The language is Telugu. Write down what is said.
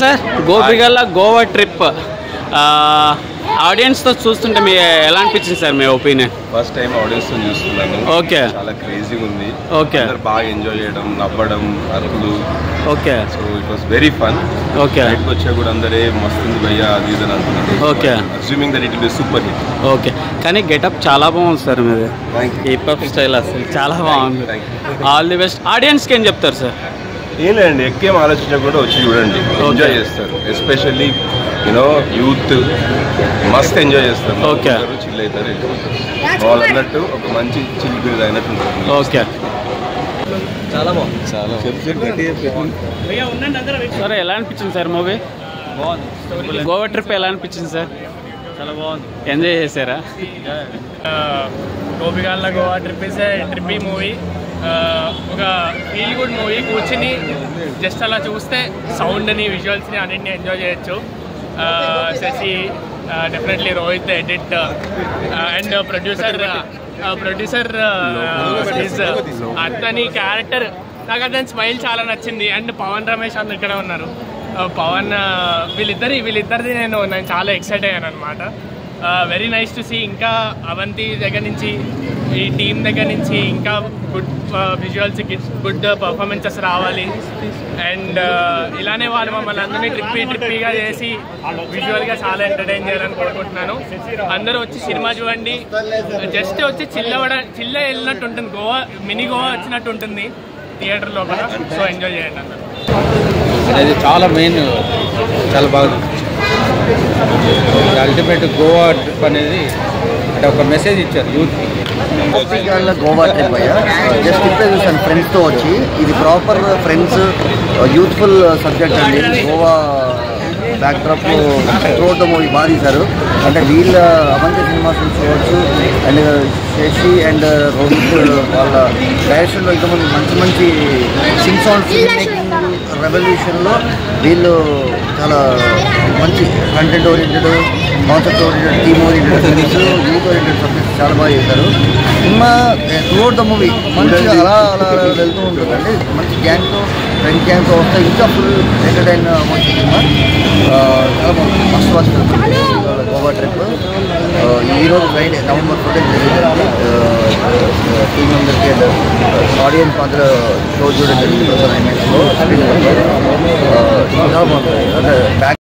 సార్ గోపిగల్ల గోవా ట్రిప్ ఆడియన్స్ తో చూస్తుంటే మీ ఎలా అనిపించింది సార్ మీ ఒపీనియన్? ఫస్ట్ టైం ఆడియన్స్ తో చూస్తున్నాను. ఓకే, చాలా క్రేజీగా ఉంది. ఓకే, బాగా ఎంజాయ్ చేయడం, నవ్వడం, అరుపులు. Okay, so it was very fun. Okay, బయటకు వచ్చా కూడా అందరే మస్తుంది భయ్యా అది ఇది అని అంటున్నారు. Okay, assuming that it will be super hit. Okay, కానీ గెటప్ చాలా బాగుంది సార్ మీది. హిప్ హాప్ స్టైల్ అసలు చాలా బాగుంది. All the best. ఆడియన్స్కి ఏం చెప్తారు సార్? ఏం లేదండి, ఎక్కువ ఆలోచించకుండా వచ్చి చూడండి, ఎంజాయ్ చేస్తారు. ఎస్పెషల్లీ యూనో యూత్ మస్త్ ఎంజాయ్ చేస్తారు. ఓకే, చిల్ అవుతారు, వాళ్ళు అన్నట్టు ఒక మంచి చిల్ బ్రీజ్ అయినట్టు ఉంటుంది. ఓకే, చాలా బాగుంది. చాలా సార్ ఎలా అనిపించింది సార్ మూవీ? బాగుంది. గోవా ట్రిప్ ఎలా అనిపించింది సార్? చాలా బాగుంది. ఎంజాయ్ చేశారా? Gopi Galla Goa trip is trippy movie. ఒక ఫీల్ గుడ్ మూవీ. కూర్చుని జస్ట్ అలా చూస్తే సౌండ్ని, విజువల్స్ని అన్నింటినీ ఎంజాయ్ చేయొచ్చు. Shashi, definitely Rohit edit and producer అతని క్యారెక్టర్ నాకు అతని స్మైల్ చాలా నచ్చింది. అండ్ పవన్ రమేష్ అందరు ఇక్కడ ఉన్నారు. పవన్ వీళ్ళిద్దరిది నేను చాలా ఎక్సైట్ అయ్యాను అనమాట. Very nice to see. ఇంకా అవంతి దగ్గర నుంచి, ఈ టీం దగ్గర నుంచి ఇంకా గుడ్ విజువల్స్, గుడ్ పర్ఫార్మెన్సెస్ రావాలి. అండ్ ఇలానే వాళ్ళు మమ్మల్ని అందరినీ ట్రిప్పీగా చేసి విజువల్గా చాలా ఎంటర్టైన్ చేయాలని కోరుకుంటున్నాను. అందరూ వచ్చి సినిమా చూడండి. జస్ట్ వచ్చి చిల్ల వెళ్ళినట్టు ఉంటుంది. మినీ గోవా వచ్చినట్టు ఉంటుంది థియేటర్ లోపల. సో ఎంజాయ్ చేయండి అందరూ. అనేది చాలా మెయిన్, చాలా బాగా అల్టిమేట్ గోవా ట్రిప్ అనేది అంటే ఒక మెసేజ్ ఇచ్చారు యూత్కి. గోవా ట్రిప్ అయ్యా జస్ట్ ఇప్పుడే చూసాను ఫ్రెండ్స్తో వచ్చి. ఇది ప్రాపర్ ఫ్రెండ్స్ యూత్ఫుల్ సబ్జెక్ట్ అండి. Goa backdrop throughout the movie బాగా తీశారు. అంటే వీళ్ళ అవంతి సినిమాస్ చూడవచ్చు. అండ్ శశి అండ్ రోహిత్ వాళ్ళ డైరెక్షన్లో ఇంతమంది మంచి మంచి సింగ్స్ ఆన్ ఫిల్మ్ మేకింగ్ రెవల్యూషన్లో వీళ్ళు చాలా మంచి content oriented, concept oriented, team oriented films, youth oriented subjects చాలా బాగా చేశారు. సినిమా త్రూఅవుట్ ద మూవీ మంచిగా అలా వెళ్తూ ఉంటుందండి. మంచి గ్యాంగ్తో, ఫ్రెండ్ గ్యాంగ్తో వస్తే ఇంకా ఫుల్ ఎంటర్టైన్ మంచి సినిమా. చాలా బాగుంది. Must watch Goa trip. ఈరోజు ఫ్రైడే నవంబర్ 14 జరిగింది. టీం అందరికీ ఆడియన్స్ మాత్రం షో చూడడం జరిగింది. చాలా బాగుంది. అంటే